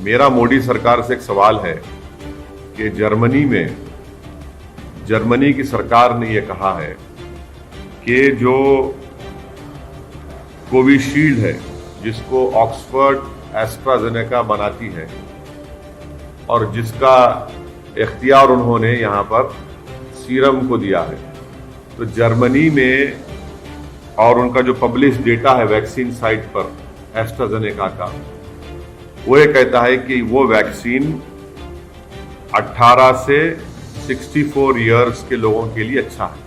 मेरा मोदी सरकार से एक सवाल है कि जर्मनी की सरकार ने यह कहा है कि जो कोविशील्ड है, जिसको ऑक्सफर्ड एस्ट्राजेनेका बनाती है और जिसका इख्तियार उन्होंने यहाँ पर सीरम को दिया है, तो जर्मनी में और उनका जो पब्लिश डेटा है वैक्सीन साइट पर एस्ट्राजेनेका का, वो ये कहता है कि वो वैक्सीन 18 से 64 इयर्स के लोगों के लिए अच्छा है।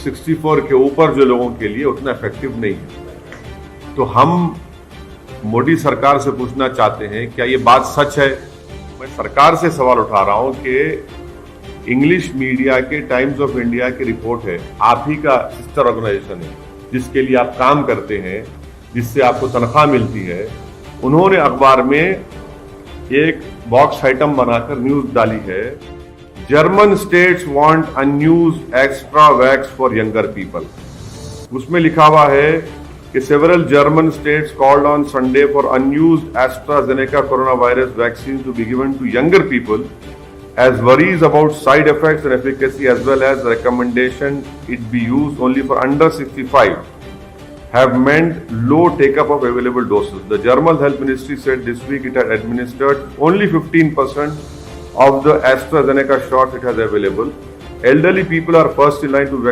64 के ऊपर जो लोगों के लिए उतना इफेक्टिव नहीं है। तो हम मोदी सरकार से पूछना चाहते हैं, क्या ये बात सच है? मैं सरकार से सवाल उठा रहा हूं कि इंग्लिश मीडिया के टाइम्स ऑफ इंडिया की रिपोर्ट है, आप ही का सिस्टर ऑर्गेनाइजेशन है, जिसके लिए आप काम करते हैं, जिससे आपको तनख्वाह मिलती है। उन्होंने अखबार में एक बॉक्स आइटम बनाकर न्यूज डाली है, German states want unused extra vax for younger people. उसमें लिखा हुआ है कि several German states called on Sunday for unused AstraZeneca corona virus vaccine to be given to younger people as worries about side effects and efficacy as well as recommendation it be used only for under 65 have meant low take-up of available doses. The German Health Ministry said this week it had administered only 15% of the AstraZeneca shots it has available. Elderly people are first in line to be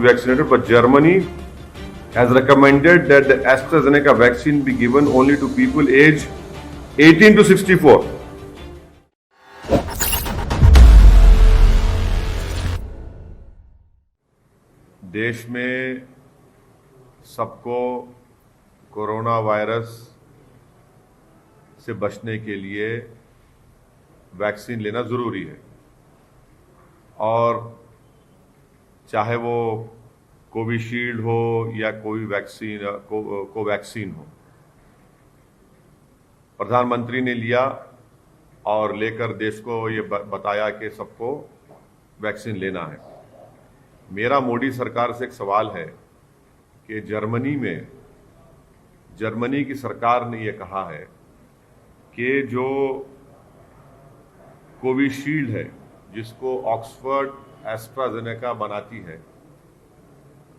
vaccinated, but Germany has recommended that the AstraZeneca vaccine be given only to people aged 18 to 64. देश में सबको corona virus से बचने के लिए vaccine लेना ज़रूरी है, और चाहे वो कोविशील्ड हो या कोई वैक्सीन कोवैक्सीन हो। प्रधानमंत्री ने लिया और लेकर देश को ये बताया कि सबको वैक्सीन लेना है। मेरा मोदी सरकार से एक सवाल है कि जर्मनी की सरकार ने यह कहा है कि जो कोविशील्ड है, जिसको ऑक्सफर्ड एस्ट्राजेनेका बनाती है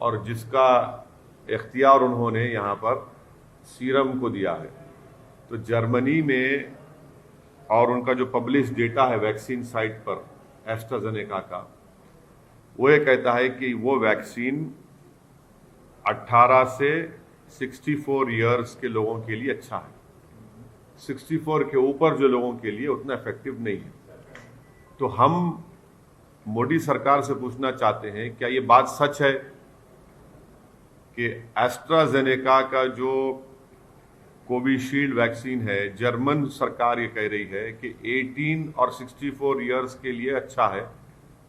और जिसका इख्तियार उन्होंने यहाँ पर सीरम को दिया है, तो जर्मनी में और उनका जो पब्लिश डेटा है वैक्सीन साइट पर एस्ट्राजेनेका का, वो ये कहता है कि वो वैक्सीन 18 से 64 इयर्स के लोगों के लिए अच्छा है। 64 के ऊपर जो लोगों के लिए उतना इफेक्टिव नहीं है। तो हम मोदी सरकार से पूछना चाहते हैं, क्या ये बात सच है कि एस्ट्राजेनेका का जो कोविशील्ड वैक्सीन है, जर्मन सरकार ये कह रही है कि 18 और 64 इयर्स के लिए अच्छा है,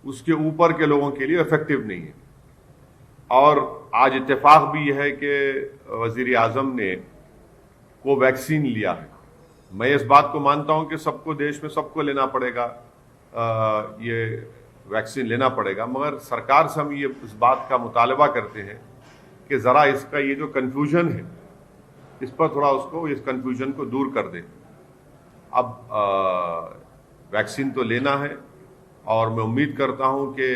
उसके ऊपर के लोगों के लिए इफेक्टिव नहीं है। और आज इत्तेफाक भी यह है कि वजीर आजम ने कोवैक्सीन लिया है। मैं इस बात को मानता हूं कि सबको, देश में सबको लेना पड़ेगा, ये वैक्सीन लेना पड़ेगा, मगर सरकार से हम ये इस बात का मुतालबा करते हैं कि ज़रा इसका ये जो कन्फ्यूजन है, इस पर थोड़ा इस कन्फ्यूजन को दूर कर दें। अब वैक्सीन तो लेना है, और मैं उम्मीद करता हूं कि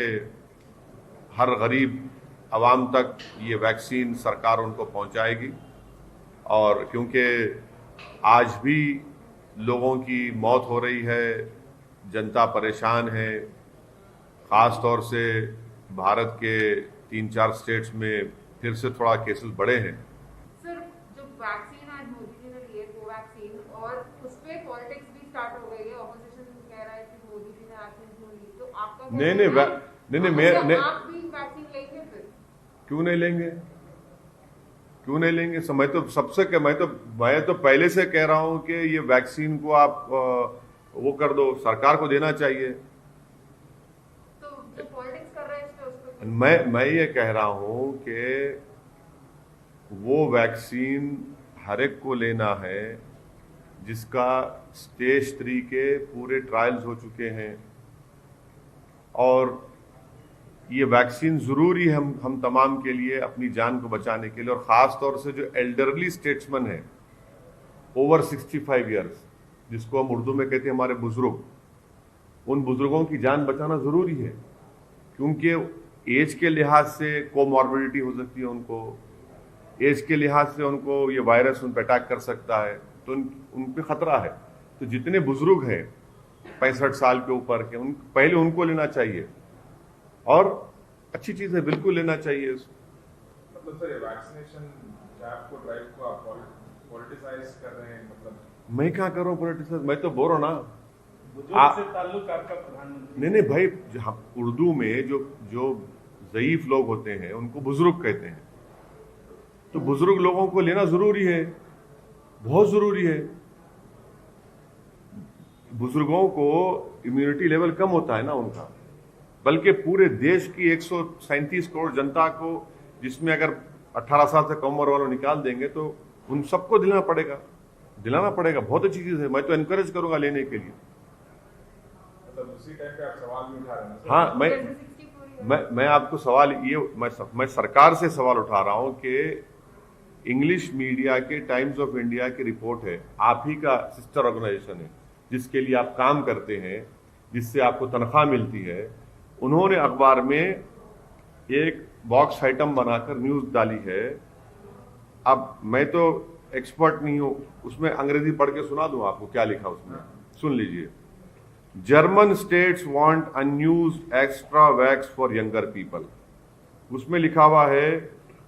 हर गरीब आवाम तक ये वैक्सीन सरकार उनको पहुंचाएगी। और क्योंकि आज भी लोगों की मौत हो रही है, जनता परेशान है, ख़ास तौर से भारत के 3-4 स्टेट्स में फिर से थोड़ा केसेस बढ़े हैं। सर, जो वैक्सीन आज मोदी जी ने ली है कोवैक्सीन, और उस पे पॉलिटिक्स भी स्टार्ट हो गई है। ऑपोजिशन कह रहा है कि मोदी जी ने वैक्सीन क्यों ली, तो आपका नहीं, आप भी वैक्सीन लेंगे फिर? क्यों नहीं लेंगे? मैं तो पहले से कह रहा हूं कि ये वैक्सीन को आप वो कर दो, सरकार को देना चाहिए। तो जो पॉलिटिक्स कर रहे हैं इस पे, उसको मैं ये कह रहा हूं कि वो वैक्सीन हर एक को लेना है जिसका स्टेज 3 के पूरे ट्रायल्स हो चुके हैं, और ये वैक्सीन ज़रूरी है हम तमाम के लिए, अपनी जान को बचाने के लिए। और ख़ास तौर से जो एल्डरली स्टेट्समैन है, ओवर 65 ईयर्स, जिसको हम उर्दू में कहते हैं हमारे बुजुर्ग, उन बुजुर्गों की जान बचाना ज़रूरी है, क्योंकि एज के लिहाज से कोमॉर्बिडिटी हो सकती है उनको, एज के लिहाज से उनको ये वायरस उन पर अटैक कर सकता है, तो उन पे ख़तरा है। तो जितने बुजुर्ग हैं 65 साल के ऊपर के, पहले उनको लेना चाहिए, और अच्छी चीज़ है, बिल्कुल लेना चाहिए। मतलब सर, वैक्सीनेशन को ड्राइव को आप पॉलिटिसाइज कर रहे हैं, मतलब मैं क्या कर रहा हूँ पॉलिटिसाइज? मैं तो बोल रहा हूँ ना, से ताल्लुक आपका प्रधानमंत्री। नहीं भाई, उर्दू में जो ज़ईफ लोग होते हैं उनको बुजुर्ग कहते हैं, तो बुजुर्ग लोगों को लेना जरूरी है, बहुत जरूरी है। बुजुर्गों को इम्यूनिटी लेवल कम होता है ना उनका, बल्कि पूरे देश की 137 करोड़ जनता को, जिसमें अगर 18 साल से कम उम्र वालों निकाल देंगे तो उन सबको दिलाना पड़ेगा। बहुत अच्छी चीज है, मैं तो एनकरेज करूंगा लेने के लिए। मतलब उसी टाइम पे आप सवाल भी उठा रहे हैं। हाँ, मैं आपको सवाल ये, मैं सरकार से सवाल उठा रहा हूं कि इंग्लिश मीडिया के टाइम्स ऑफ इंडिया की रिपोर्ट है, आप ही का सिस्टर ऑर्गेनाइजेशन है, जिसके लिए आप काम करते हैं, जिससे आपको तनख्वाह मिलती है, उन्होंने अखबार में एक बॉक्स आइटम बनाकर न्यूज़ डाली है। अब मैं तो एक्सपर्ट नहीं हूं, उसमें अंग्रेजी पढ़ के सुना दूं आपको क्या लिखा उसमें, सुन लीजिए। German states want unused extra vax for younger people. उसमें लिखा हुआ है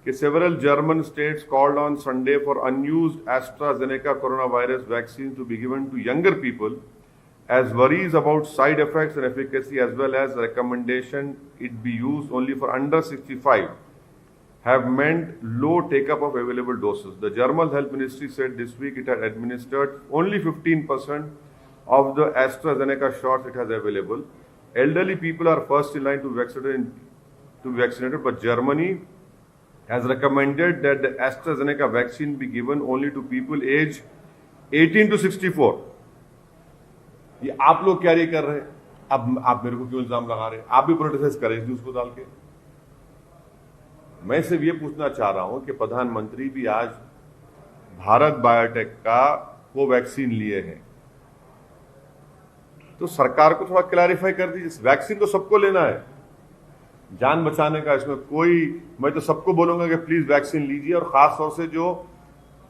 कि several German states called on Sunday for unused AstraZeneca coronavirus vaccine to be given to younger people, as worries about side effects and efficacy, as well as recommendation it be used only for under 65, have meant low take-up of available doses. The German Health Ministry said this week it had administered only 15% of the AstraZeneca shots it has available. Elderly people are first in line to be vaccinated, but Germany has recommended that the AstraZeneca vaccine be given only to people aged 18 to 64. ये आप लोग क्या कर रहे हैं? अब आप मेरे को क्यों इल्जाम लगा रहे हैं? आप भी पॉलिटिसाइज करें न्यूज को डाल के। मैं सिर्फ ये पूछना चाह रहा हूं कि प्रधानमंत्री भी आज भारत बायोटेक का कोवैक्सीन लिए हैं, तो सरकार को थोड़ा क्लैरिफाई कर दीजिए। वैक्सीन तो सबको लेना है, जान बचाने का, इसमें कोई, मैं तो सबको बोलूंगा कि प्लीज वैक्सीन लीजिए, और खास तौर से जो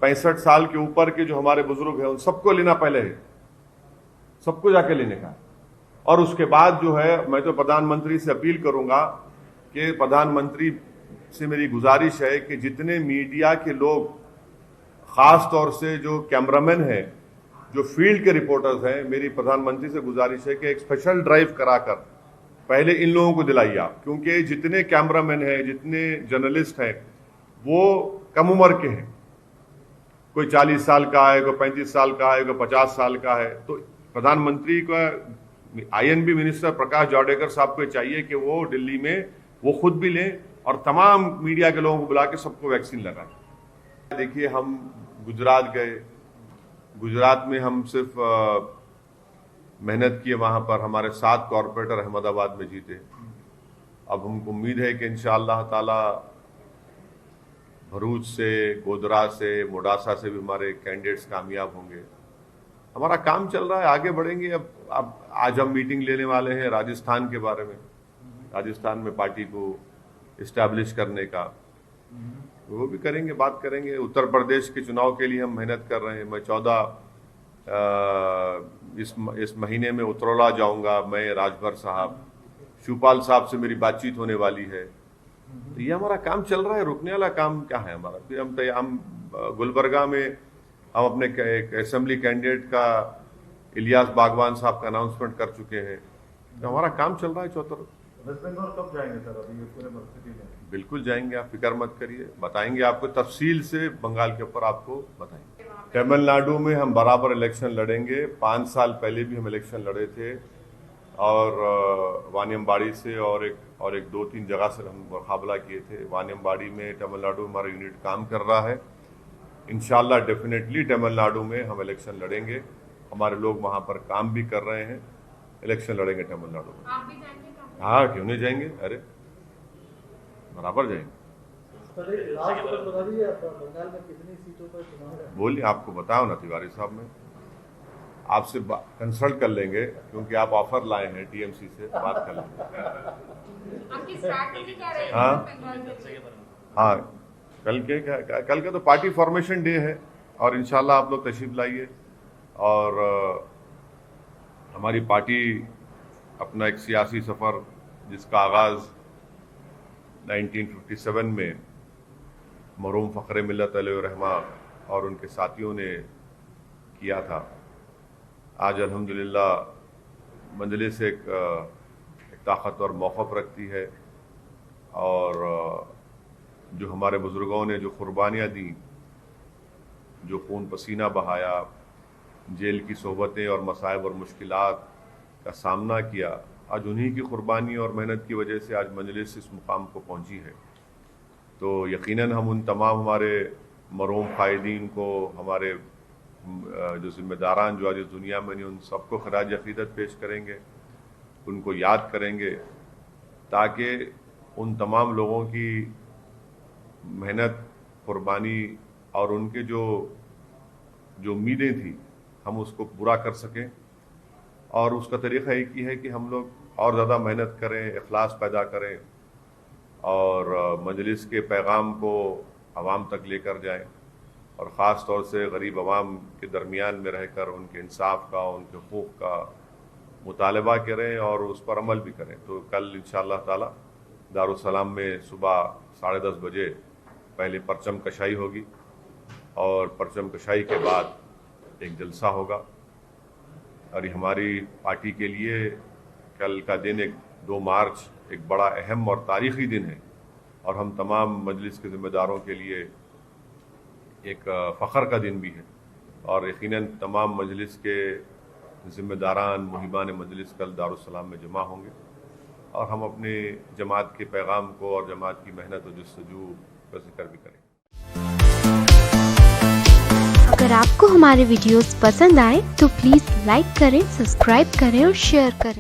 65 साल के ऊपर के जो हमारे बुजुर्ग हैं उन सबको लेना पहले है, सबको जाके लेने का। और उसके बाद जो है, मैं तो प्रधानमंत्री से अपील करूंगा कि प्रधानमंत्री से मेरी गुजारिश है कि जितने मीडिया के लोग, खास तौर से जो कैमरामैन हैं, जो फील्ड के रिपोर्टर्स हैं, मेरी प्रधानमंत्री से गुजारिश है कि एक स्पेशल ड्राइव कराकर पहले इन लोगों को दिलाइए आप, क्योंकि जितने कैमरामैन हैं, जितने जर्नलिस्ट हैं, वो कम उम्र के हैं। कोई 40 साल का है, कोई 35 साल का है, कोई 50 साल का है। तो प्रधानमंत्री का, INB मिनिस्टर प्रकाश जावड़ेकर साहब को चाहिए कि वो दिल्ली में वो खुद भी लें और तमाम मीडिया के लोगों को बुला के सबको वैक्सीन लगाएं। देखिए, हम गुजरात गए, गुजरात में हम सिर्फ मेहनत किए, वहाँ पर हमारे 7 कॉरपोरेटर अहमदाबाद में जीते। अब हमको उम्मीद है कि इंशाअल्लाह ताला भरूच से, गोधरा से, मोडासा से भी हमारे कैंडिडेट्स कामयाब होंगे। हमारा काम चल रहा है, आगे बढ़ेंगे। अब आज हम मीटिंग लेने वाले हैं राजस्थान के बारे में, राजस्थान में पार्टी को इस्टेब्लिश करने का, वो भी करेंगे, बात करेंगे। उत्तर प्रदेश के चुनाव के लिए हम मेहनत कर रहे हैं। मैं 14 इस महीने में उतरौला जाऊंगा, मैं, राजभर साहब, शिवपाल साहब से मेरी बातचीत होने वाली है। तो ये हमारा काम चल रहा है, रुकने वाला काम क्या है हमारा। फिर हम गुलबर्गा में हम अपने एक असेंबली कैंडिडेट का, इलियास बागवान साहब का अनाउंसमेंट कर चुके हैं। तो हमारा काम चल रहा है। चौथर वेस्ट बंगाल कब जाएंगे सर? अभी पूरे परिस्थिति में बिल्कुल जाएंगे, आप फिक्र मत करिए, बताएंगे आपको तफसील से, बंगाल के ऊपर आपको बताएंगे। तमिलनाडु में हम बराबर इलेक्शन लड़ेंगे। 5 साल पहले भी हम इलेक्शन लड़े थे, और वानियमबाड़ी से और एक 2-3 जगह से हम मुकाबला किए थे। वानियमबाड़ी में तमिलनाडु में हमारा यूनिट काम कर रहा है। इंशाल्लाह डेफिनेटली तमिलनाडु में हम इलेक्शन लड़ेंगे। हमारे लोग वहाँ पर काम भी कर रहे हैं, इलेक्शन लड़ेंगे तमिलनाडु में। आप भी जाएंगे? हाँ, क्यों नहीं जाएंगे, अरे बराबर जाएंगे। सर एक लास्ट बात बता दीजिए, आप बंगाल में कितनी सीटों पर चुनाव है? बोलिए, आपको बताओ ना तिवारी साहब, में आपसे कंसल्ट कर लेंगे, क्योंकि आप ऑफर लाए हैं टीएमसी से, बात कर लेंगे। आपकी स्ट्रैटेजी क्या रहेगी हाँ। बंगाल के लिए? हाँ, कल के तो पार्टी फॉर्मेशन डे है, और इंशाल्लाह आप लोग तशरीफ लाइए। और हमारी पार्टी अपना एक सियासी सफ़र, जिसका आगाज़ 1957 में मरहूम फ़ख्र मिल्लत अलैहिर्रहमा और उनके साथियों ने किया था, आज अल्हम्दुलिल्लाह मजलिस एक ताकतवर मौक़िफ़ रखती है। और जो हमारे बुज़ुर्गों ने जो क़ुरबानियाँ दी, जो खून पसीना बहाया, जेल की सोहबतें और मसाइब और मुश्किलात का सामना किया, आज उन्हीं की क़ुरबानी और मेहनत की वजह से आज मजलिस इस मुकाम को पहुंची है। तो यकीनन हम उन तमाम हमारे मरहूम क़ायदीन को, हमारे जो ज़िम्मेदारान जो आज इस दुनिया में नहीं, उन सबको ख़राज अक़ीदत पेश करेंगे, उनको याद करेंगे, ताकि उन तमाम लोगों की मेहनत, क़ुरबानी और उनके जो उम्मीदें थी, हम उसको पूरा कर सकें। और उसका तरीक़ा एक ही है कि हम लोग और ज़्यादा मेहनत करें, इखलास पैदा करें, और मजलिस के पैगाम को आवाम तक लेकर जाएं, और ख़ास तौर से गरीब आवाम के दरमियान में रहकर उनके इंसाफ का, उनके हुकूक़ का मुतालबा करें और उस पर अमल भी करें। तो कल इंशाअल्लाह ताला दारुस्सलाम में सुबह 10:30 बजे पहले परचम कशाई होगी, और परचम कशाई के बाद एक जलसा होगा। और ये हमारी पार्टी के लिए कल का दिन, एक 2 मार्च, एक बड़ा अहम और तारीख़ी दिन है, और हम तमाम मजलिस के ज़िम्मेदारों के लिए एक फ़ख्र का दिन भी है। और यकीनन तमाम मजलिस के ज़िम्मेदारान, मुहिबान मजलिस कल दारुस्सलाम में जमा होंगे, और हम अपने जमात के पैगाम को और जमात की मेहनत और जस्तजू का जिक्र भी करेंगे। अगर आपको हमारे वीडियोस पसंद आए तो प्लीज़ लाइक करें, सब्सक्राइब करें और शेयर करें।